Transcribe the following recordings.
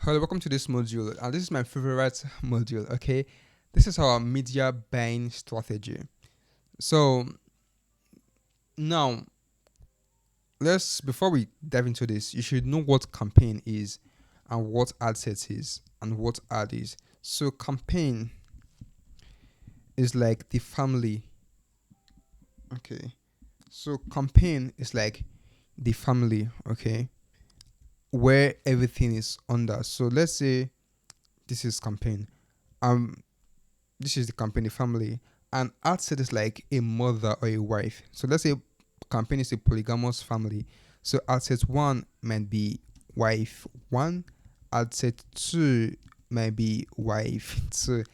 Hello, welcome to this module. And this is my favorite module, okay? This is our media buying strategy. So now let's before we dive into this, you should know what campaign is and what ad set is and what ad is. So campaign is like the family. Okay. So campaign is like the family, okay, where everything is under. So let's say this is campaign. Um this is the company family, and ad set is like a mother or a wife. So let's say campaign is a polygamous family, so ad set one might be wife one, ad set two might be wife two.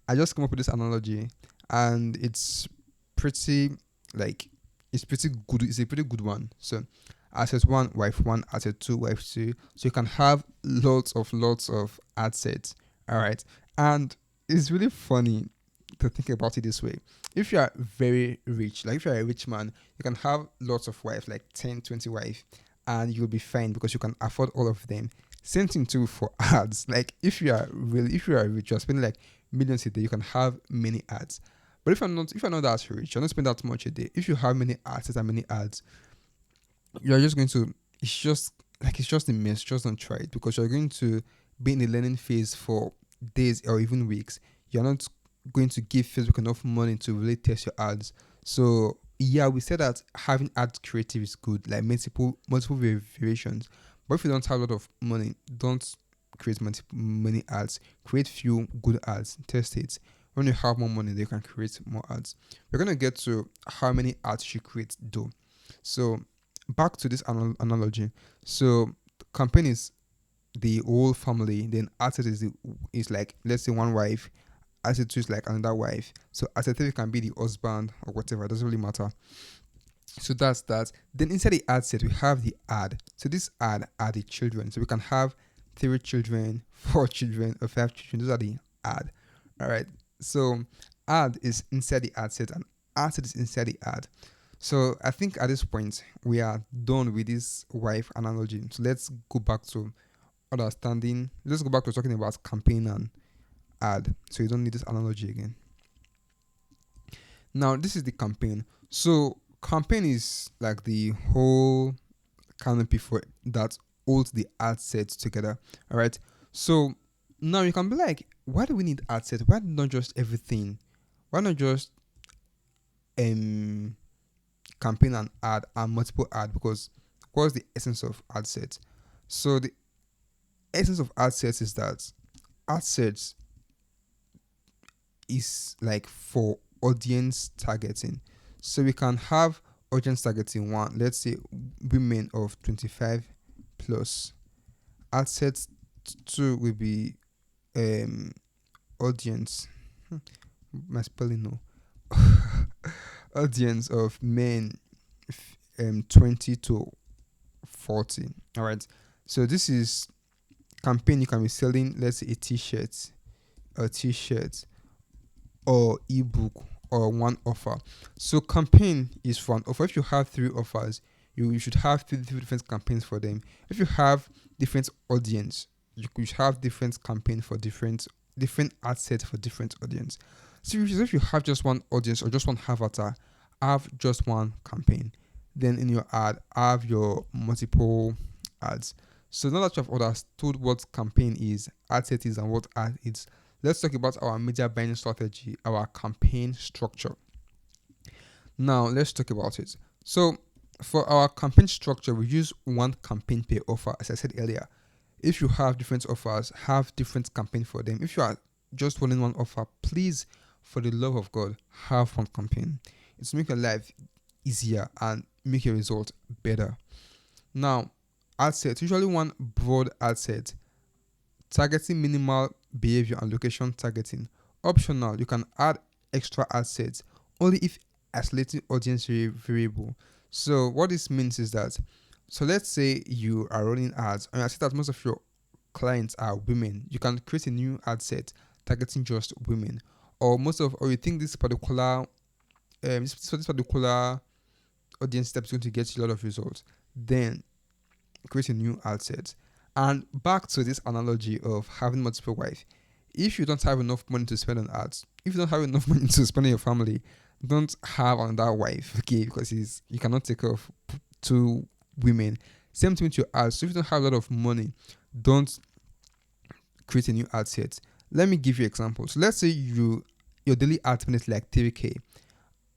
I just come up with this analogy, and it's pretty like it's pretty good. It's a pretty good one. So ad set one, ad set two, wife two. So you can have lots of ad sets. All right, and it's really funny to think about it this way. If you are very rich, like if you're a rich man, you can have lots of wives, like 10, 20 wives, and you'll be fine because you can afford all of them. Same thing too for ads. Like if you are rich, you're spending like millions a day, you can have many ads. But if you're not that rich, you're not spending that much a day. If you have many ads and many ads, you're just going to, it's just a mess. Just don't try it because you're going to be in the learning phase for days or even weeks. You're not going to give Facebook enough money to really test your ads. So yeah, we said that having ad creative is good, like multiple variations. But if you don't have a lot of money, don't create many ads. Create few good ads. Test it. When you have more money, you can create more ads. We're gonna get to how many ads you create though. So back to this analogy. So campaign is the whole family. Then asset is like, let's say, one wife. Asset two is like another wife. So asset three can be the husband or whatever. It doesn't really matter. So that's that. Then inside the ad set we have the ad. So this ad are the children. So we can have three children, four children, or five children. Those are the ad. All right. So ad is inside the ad set and ad set is inside the ad. So I think at this point we are done with this wife analogy. So let's go back to understanding. Let's go back to talking about campaign and ad. So you don't need this analogy again. Now this is the campaign. So campaign is like the whole canopy for that holds the ad set together. All right. So now you can be like, why do we need ad set? Why not just everything? Why not just um campaign and ad and multiple ad? Because what's the essence of ad set? So the essence of ad sets is that ad sets is like for audience targeting. So we can have audience targeting one, let's say women of 25 plus. Ad set two will be um audience. My spelling no. Audience of men 20 to 40. All right. So this is campaign. You can be selling, let's say, a t-shirt or ebook or one offer. So campaign is for an offer. If you have three offers, you should have three different campaigns for them. If you have different audience, you could have different campaign for different ad set for different audience. So if you have just one audience or just one avatar, have just one campaign. Then in your ad, have your multiple ads. So now that you have understood what campaign is, ad set is, and what ad is, let's talk about our media buying strategy, our campaign structure. Now, let's talk about it. So, for our campaign structure, we use one campaign per offer, as I said earlier. If you have different offers, have different campaign for them. If you are just running one offer, please, for the love of God, have one campaign. It's make your life easier and make your result better. Now, ad set, usually one broad ad set targeting minimal behavior and location targeting. Optional, you can add extra assets only if isolating audience variable. So what this means is that, so let's say you are running ads and I see that most of your clients are women. You can create a new ad set targeting just women, or you think this particular audience type is going to get you a lot of results. Then create a new ad set And back to this analogy of having multiple wives. If you don't have enough money to spend on ads, if you don't have enough money to spend on your family, don't have another wife, okay? Because you cannot take care of two women. Same thing with your ads. So if you don't have a lot of money, don't create a new ad set. Let me give you examples. So let's say your daily ad spend is like 3k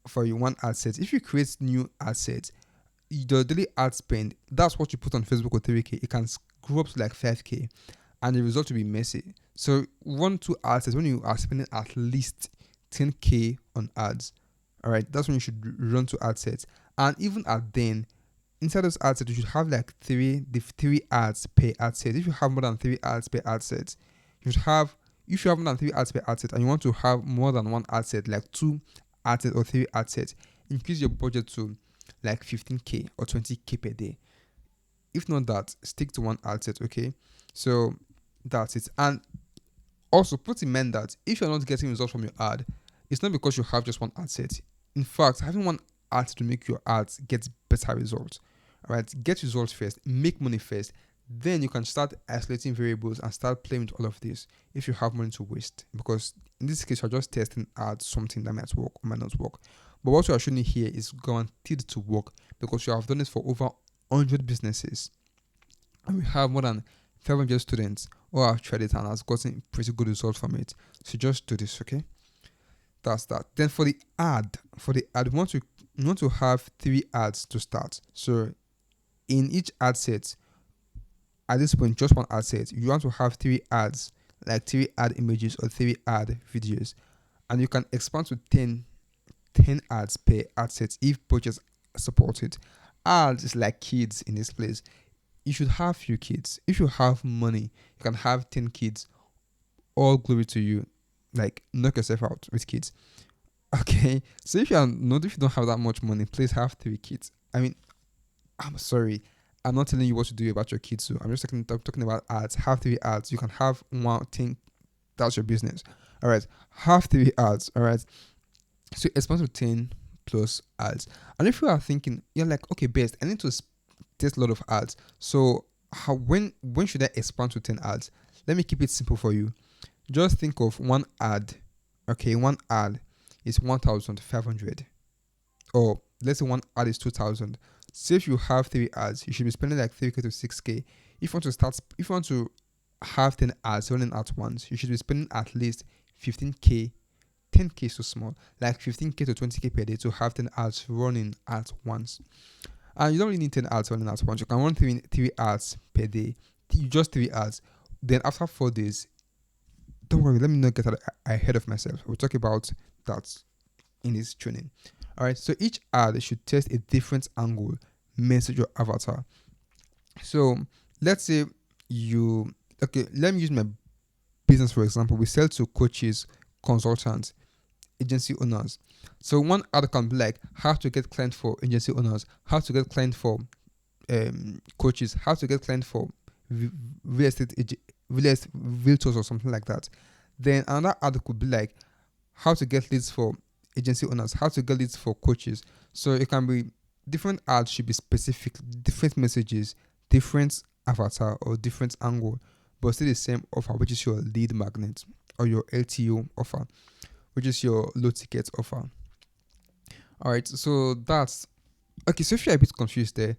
for your one ad set. If you create new ad sets, your daily ad spend, that's what you put on Facebook with 3k, it can grow up to like 5k, and the result will be messy. So 1-2 ad sets, when you are spending at least 10k on ads, all right, that's when you should run to ad sets. And even at then, inside those ad sets, you should have like three ads per ad set. If you have more than 3 ads per ad set, you should have, if you have more than 3 ads per ad set and you want to have more than one ad set, like 2 ad sets or 3 ad sets, increase your budget to like 15k or 20k per day. If not that, stick to one ad set, okay? So that's it. And also put in mind that if you're not getting results from your ad, it's not because you have just one ad set. In fact, having one ad to make your ads get better results. All right, get results first, make money first. Then you can start isolating variables and start playing with all of this if you have money to waste. Because in this case, you're just testing out something that might work or might not work. But what you are showing here is guaranteed to work because you have done it for over 100 businesses. And we have more than 500 students who have tried it and has gotten pretty good results from it. So just do this, okay? That's that. Then for the ad, we want to have 3 ads to start. So in each ad set, at this point, just one ad set, you want to have 3 ads, like 3 ad images or 3 ad videos. And you can expand to 10 ads per ad set if budgets support it. Ads is like kids in this place. You should have few kids. If you have money, you can have 10 kids. All glory to you. Like, knock yourself out with kids. Okay, so if you don't have that much money, please have 3 kids. I mean, I'm sorry, I'm not telling you what to do about your kids. So I'm just talking about ads. Have 3 ads. You can have one thing. That's your business. All right, have 3 ads. All right, so expand to 10 plus ads. And if you are thinking, you're like, okay, best, I need to test a lot of ads. So when should I expand to 10 ads? Let me keep it simple for you. Just think of one ad. Okay, one ad is 1,500, or let's say one ad is 2,000. So if you have 3 ads, you should be spending like 3k to 6k. If you want to have 10 ads running at once, you should be spending at least 15k. 10k is so small, like 15k to 20k per day to have 10 ads running at once. And you don't really need 10 ads running at once. You can run 3 ads per day. Just 3 ads. Then after 4 days, don't worry, let me not get ahead of myself. We'll talk about that in this training. All right, so each ad should test a different angle, message, or avatar. So let's say let me use my business for example. We sell to coaches, consultants, agency owners. So one ad can be like how to get client for agency owners, how to get client for coaches, how to get client for real estate realtors or something like that. Then another ad could be like how to get leads for agency owners, how to get leads for coaches. So it can be different ads should be specific, different messages, different avatar or different angle, but still the same offer, which is your lead magnet or your LTO offer, which is your low ticket offer. All right, so that's okay. So if you're a bit confused there,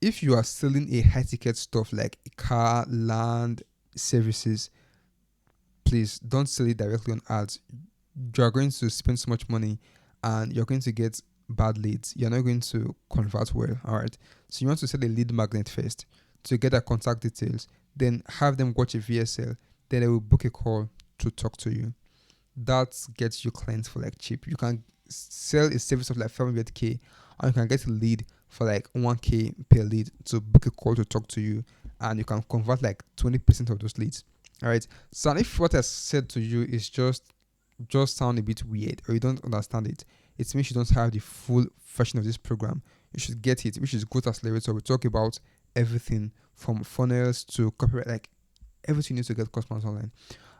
if you are selling a high ticket stuff like car, land, services, please don't sell it directly on ads. You're going to spend so much money and you're going to get bad leads. You're not going to convert well. All right, so you want to sell a lead magnet first to get their contact details, then have them watch a VSL, then they will book a call to talk to you. That gets you clients for like cheap. You can sell a service of like 500k and you can get a lead for like 1k per lead to book a call to talk to you, and you can convert like 20% of those leads. All right, so if what I said to you is just sound a bit weird or you don't understand it, it means you don't have the full version of this program. You should get it, which is Growth Accelerator. We talk about everything from funnels to copyright, like everything you need to get customers online.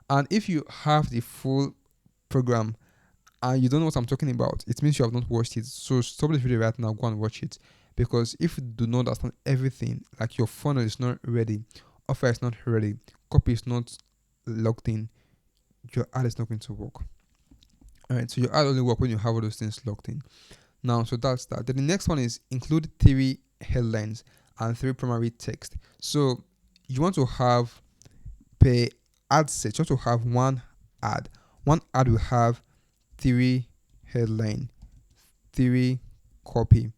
And if you have the full program and you don't know what I'm talking about, it means you have not watched it. So stop this video right now, go and watch it. Because if you do not understand everything, like your funnel is not ready, offer is not ready, copy is not locked in, your ad is not going to work. All right, so your ad only work when you have all those things locked in. Now, so that's that. Then the next one is include 3 headlines and 3 primary text. So you want to have per ad set, you want to have one ad. One ad will have 3 headline, 3 copy.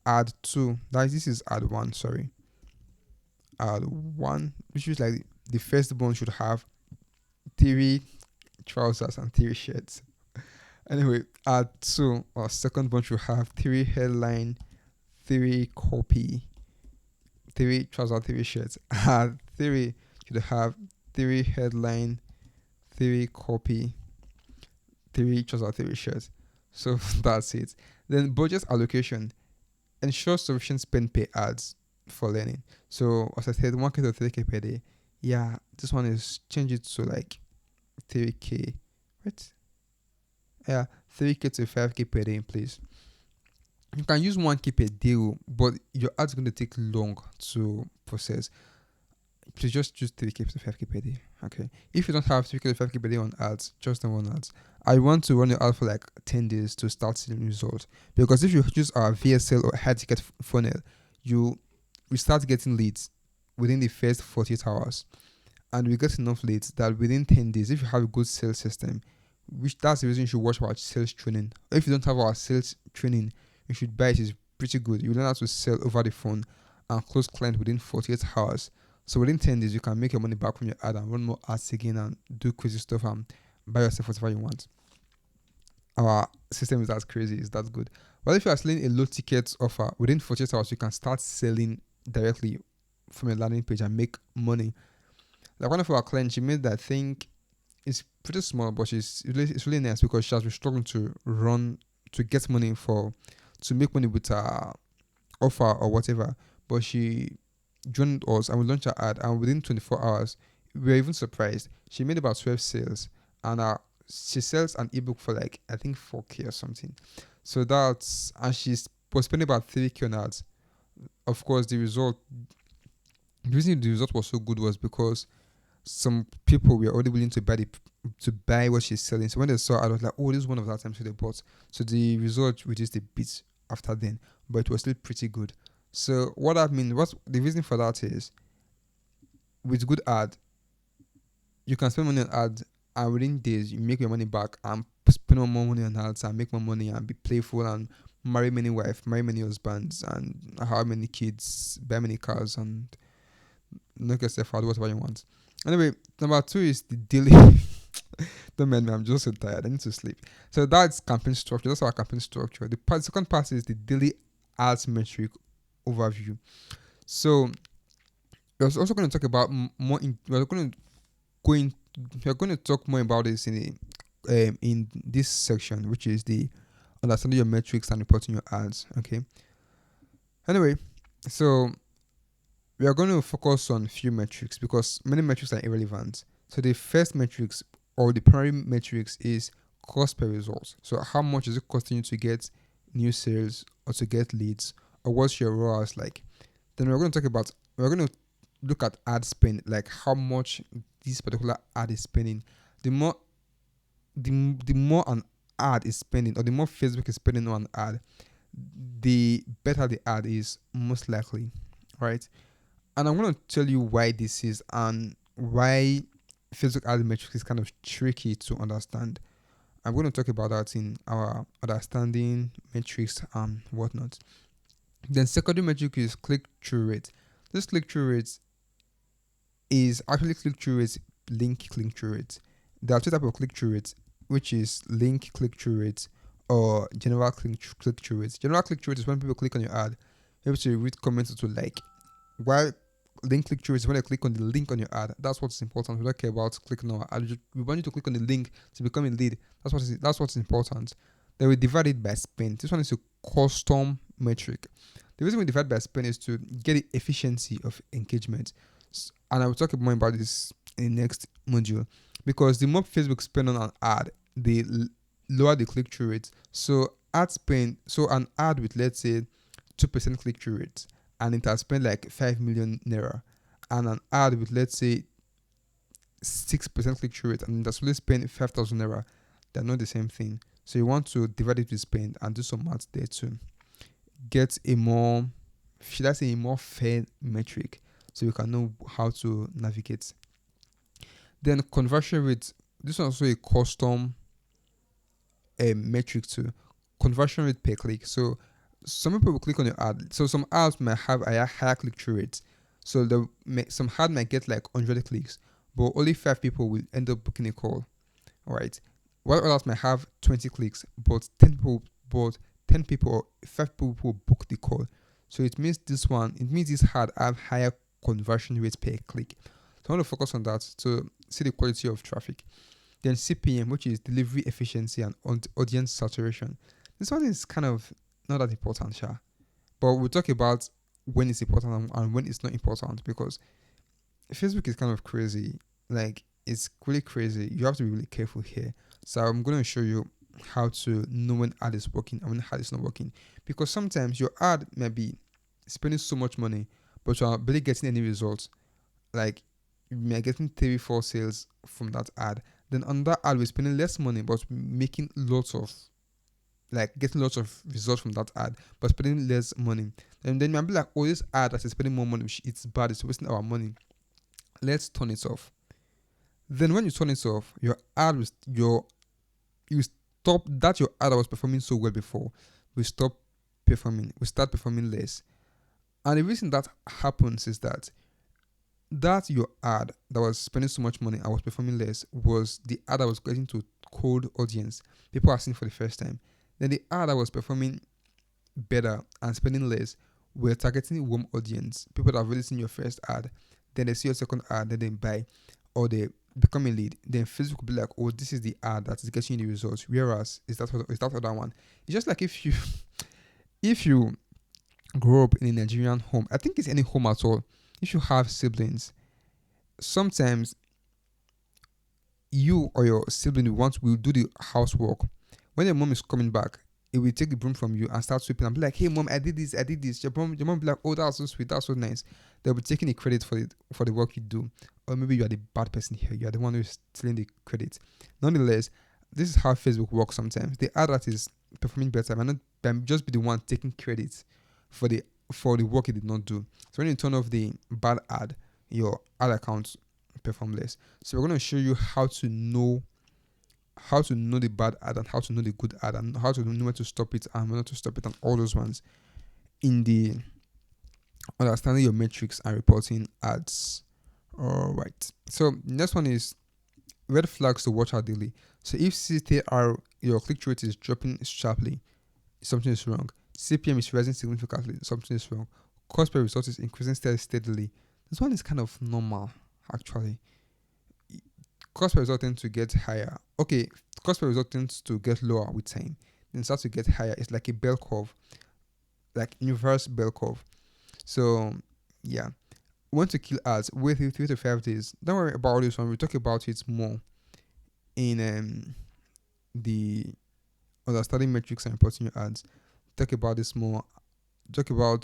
Ad 2, that this is ad 1, sorry. Ad 1, which is like the first one should have 3 trousers and 3 shirts. Anyway, ad 2 or second one should have 3 headline, 3 copy, 3 trousers, 3 shirts. Ad 3 should have 3 headline, 3 copy, 3 trousers, 3 shirts. So that's it. Then budget allocation. Ensure sufficient spend per ads for learning. So as I said, 1K to 3K per day. Yeah, this one is change it to like 3K. Right? Yeah, 3K to 5K per day, please. You can use 1K per day, but your ads going to take long to process. Please just choose 3K to 5K per day. Okay. If you don't have 3K to 5K per day on ads, just the one ads. I want to run your ad for like 10 days to start seeing results. Because if you use our VSL or high ticket funnel, we start getting leads within the first 48 hours. And we get enough leads that within 10 days, if you have a good sales system, which that's the reason you should watch our sales training. If you don't have our sales training, you should buy it. It's pretty good. You learn how to sell over the phone and close client within 48 hours. So within 10 days, you can make your money back from your ad and run more ads again and do crazy stuff and buy yourself whatever you want. Our system is that crazy, it's that good. But if you are selling a low ticket offer, within 48 hours, you can start selling directly from your landing page and make money. Like one of our clients, she made that, I think it's pretty small, but it's really nice because she has been struggling to get money to make money with her offer or whatever. But she joined us and we launched her ad, and within 24 hours, we were even surprised. She made about 12 sales, and she sells an ebook for like I think 4K or something. So and was spending about 3K on ads. Of course, the reason the result was so good was because some people were already willing to buy what she's selling. So when they saw, I was like, oh, this is one of that times they bought. So the result reduced a bit after then, but it was still pretty good. So what that means, what the reason for that is, with good ad, you can spend money on ads, and within days you make your money back and spend more money on ads and make more money and be playful and marry many wives, marry many husbands, and have many kids, buy many cars, and knock yourself out, whatever you want. Anyway, number 2 is the daily. Don't mind me, I'm just so tired. I need to sleep. So that's campaign structure. That's our campaign structure. The second part is the daily ads metric overview. So we're also going to talk about we're going to talk more about this in this section, which is the understanding your metrics and reporting your ads. Okay. Anyway, so we are going to focus on few metrics because many metrics are irrelevant. So the first metrics or the primary metrics is cost per result. So how much is it costing you to get new sales or to get leads, or what's your ROAS like? Then we're going to look at ad spend, like how much this particular ad is spending. The more an ad is spending, or the more Facebook is spending on an ad, the better the ad is, most likely, right? And I'm going to tell you why this is and why Facebook ad metrics is kind of tricky to understand. I'm going to talk about that in our understanding metrics and whatnot. Then secondary metric is click-through rate. This click-through rate is actually click-through rate, link click-through rate. There are 2 types of click-through rates, which is link click-through rate or general click-through rate. General click-through rate is when people click on your ad, able to read comments to like. While link click-through is when they click on the link on your ad. That's what's important. We don't care about clicking on our ad. We want you to click on the link to become a lead. That's what's important. Then we divide it by spend. This one is a custom metric. The reason we divide by spend is to get the efficiency of engagement. And I will talk more about this in the next module. Because the more Facebook spend on an ad, the lower the click-through rate. So an ad with, let's say, 2% click-through rate, and it has spent like 5 million naira, and an ad with, let's say, 6% click through rate, and that's only spend 5,000 naira, they're not the same thing. So you want to divide it with spend and do some math there to get a more, should I say, a more fair metric, so you can know how to navigate. Then conversion rate. This is also a custom metric too. Conversion rate per click. So some people will click on your ad. So some ads might have a higher click through rate. So some ad might get like 100 clicks, but only 5 people will end up booking a call. All right. While others might have 20 clicks, but 10 people or 5 people will book the call. So it means this ad have higher conversion rate per click. So I want to focus on that to see the quality of traffic. Then CPM, which is delivery efficiency and audience saturation. This one is kind of not that important, sure. But we'll talk about when it's important and when it's not important, because Facebook is kind of crazy. Like, it's really crazy. You have to be really careful here. So I'm going to show you how to know when ad is working and when ad is not working. Because sometimes your ad may be spending so much money, but you're not barely getting any results. Like, you may be getting 3-4 sales from that ad. Then on that ad, we're spending less money, but making getting lots of results from that ad, but spending less money. And then you might be like, oh, this ad that is spending more money, it's bad, it's wasting our money. Let's turn it off. Then when you turn it off, your ad you stop that your ad that was performing so well before will start performing less. And the reason that happens is that your ad that was spending so much money and was performing less was the ad that was getting to cold audience, people asking for the first time. Then the ad that was performing better and spending less were targeting warm audience, people that have already seen your first ad. Then they see your second ad, then they buy, or they become a lead. Then Facebook will be like, oh, this is the ad that is getting you the results. Whereas is that other one? It's just like if you grow up in a Nigerian home, I think it's any home at all. If you have siblings, sometimes you or your sibling will do the housework. When your mom is coming back, it will take the broom from you and start sweeping and be like, hey mom, I did this. Your mom will be like, oh, that's so sweet, that's so nice. They'll be taking the credit for the work you do. Or maybe you are the bad person here. You are the one who's stealing the credit. Nonetheless, this is how Facebook works sometimes. The ad that is performing better might not just be the one taking credit for the work you did not do. So when you turn off the bad ad, your ad account perform less. So we're going to show you how to know the bad ad and how to know the good ad and how to know when to stop it and when not to stop it and all those ones in the understanding your metrics and reporting ads. All right. So next one is red flags to watch out daily. So if CTR, your click rate is dropping sharply, something is wrong. CPM is rising significantly, something is wrong. Cost per result is increasing steadily. This one is kind of normal, actually. Cost per result tends to get higher. Okay, cost per result tends to get lower with time. Then starts to get higher. It's like a bell curve, like inverse bell curve. So, yeah. Want to kill ads? Wait 3 to 5 days. Don't worry about this one. We'll talk about it more in the understanding metrics and reporting your ads. Talk about this more. Talk about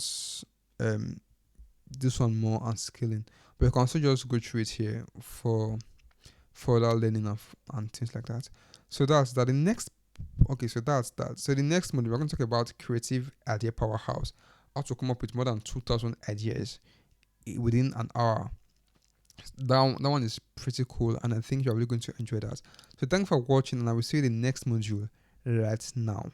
this one more and scaling. But you can also just go through it here for further learning and things like that. So that's that. So that's that. So the next module we're going to talk about creative idea powerhouse. How to come up with more than 2,000 ideas within an hour. That one is pretty cool, and I think you're really going to enjoy that. So thanks for watching, and I will see you in the next module right now.